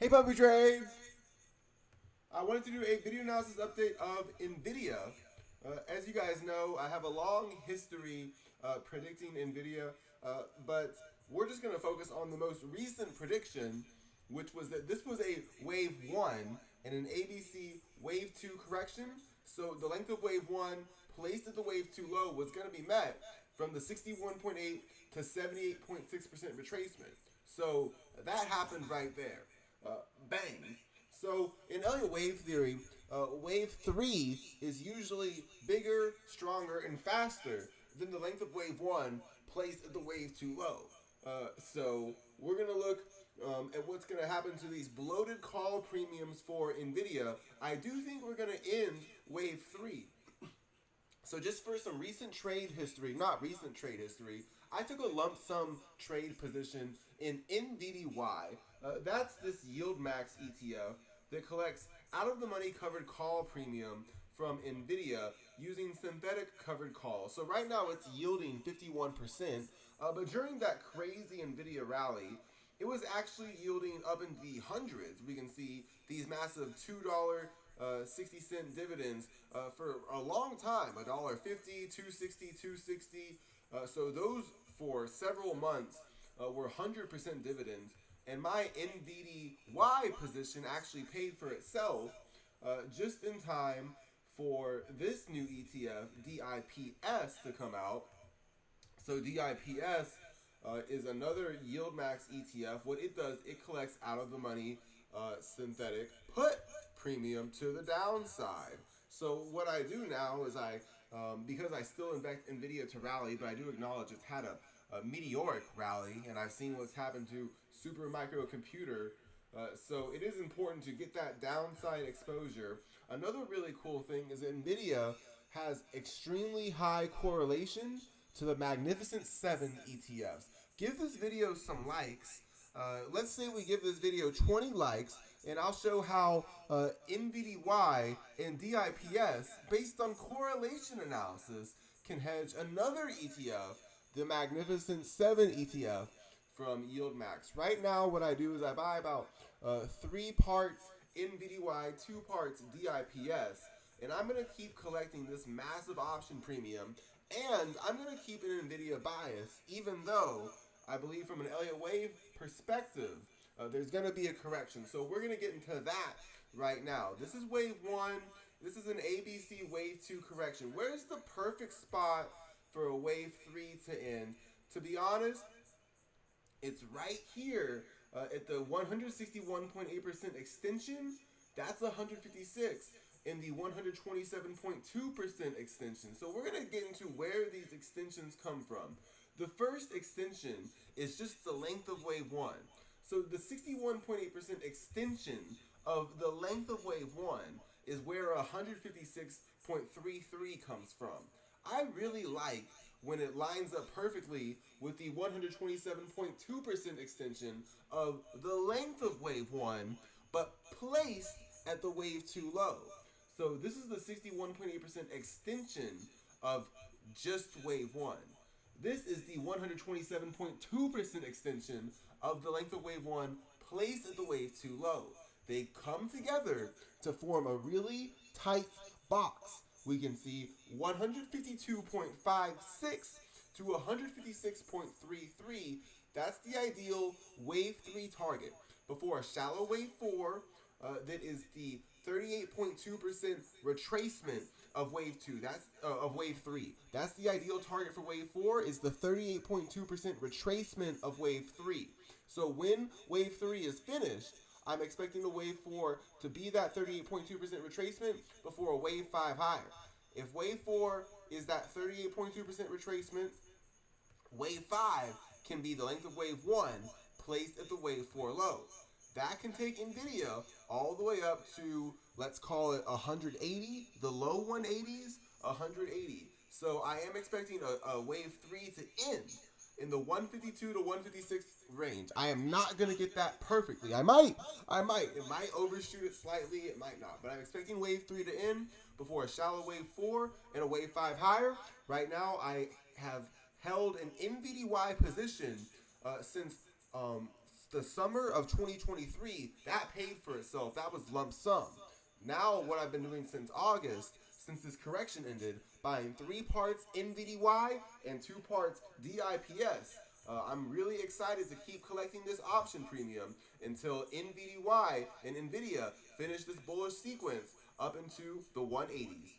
Hey Puppy Trades! I wanted to do a video analysis update of Nvidia. As you guys know, I have a long history predicting Nvidia, but we're just going to focus on the most recent prediction, which was that this was a wave 1 and an ABC wave 2 correction. So the length of wave 1 placed at the wave 2 low was going to be met from the 61.8 to 78.6% retracement. So that happened right there. Bang. So in Elliott wave theory, wave 3 is usually bigger, stronger, and faster than the length of wave 1 placed at the wave 2 low. So we're going to look at what's going to happen to these bloated call premiums for Nvidia. I do think we're going to end wave 3. So just for some recent trade history, not recent trade history, I took a lump sum trade position in NVDY. That's this yield max ETF that collects out of the money covered call premium from Nvidia using synthetic covered calls. So right now it's yielding 51%, but during that crazy Nvidia rally, it was actually yielding up in the hundreds. We can see these massive $2.60 dividends for a long time, $1.50, $2.60, $2.60. So those for several months were 100% dividends. And my NVDY position actually paid for itself just in time for this new ETF, DIPS, to come out. So DIPS is another yield max ETF. What it does, it collects out of the money synthetic put premium to the downside. So what I do now is because I still expect Nvidia to rally, but I do acknowledge it's had a meteoric rally, and I've seen what's happened to super microcomputer. So it is important to get that downside exposure. Another really cool thing is that Nvidia has extremely high correlation to the Magnificent 7 ETFs. Give this video some likes. Let's say we give this video 20 likes, and I'll show how NVDY and DIPS, based on correlation analysis, can hedge another ETF, the Magnificent 7 ETF, from Yield Max. Right now, what I do is I buy about 3 parts NVDY, 2 parts DIPS, and I'm going to keep collecting this massive option premium, and I'm going to keep an Nvidia bias, even though I believe from an Elliott wave perspective, there's going to be a correction. So we're going to get into that right now. This is wave 1. This is an ABC wave 2 correction. Where's the perfect spot for a wave 3 to end? To be honest, it's right here at the 161.8% extension. That's 156 in the 127.2% extension. So we're going to get into where these extensions come from. The first extension is just the length of wave 1. So the 61.8% extension of the length of wave 1 is where 156.33 comes from. I really like when it lines up perfectly with the 127.2% extension of the length of wave 1, but placed at the wave 2 low. So this is the 61.8% extension of just wave 1. This is the 127.2% extension of the length of wave 1 placed at the wave 2 low. They come together to form a really tight box. We can see 152.56 to 156.33. That's the ideal wave 3 target. Before a shallow wave 4, that is the 38.2% retracement of wave 2. That's of wave 3. That's the ideal target for wave 4 is the 38.2% retracement of wave 3. So when wave 3 is finished, I'm expecting the wave 4 to be that 38.2% retracement before a wave 5 higher. If wave 4 is that 38.2% retracement, wave 5 can be the length of wave 1 placed at the wave 4 low. That can take Nvidia all the way up to, let's call it 180, the low 180s, 180. So I am expecting a wave 3 to end in the 152 to 156 range. I am not going to get that perfectly. I might. It might overshoot it slightly, it might not. But I'm expecting wave 3 to end before a shallow wave 4 and a wave 5 higher. Right now, I have held an NVDY position since the summer of 2023, that paid for itself. That was lump sum. Now, what I've been doing since August, since this correction ended, buying 3 parts NVDY and 2 parts DIPS. I'm really excited to keep collecting this option premium until NVDY and Nvidia finish this bullish sequence up into the 180s.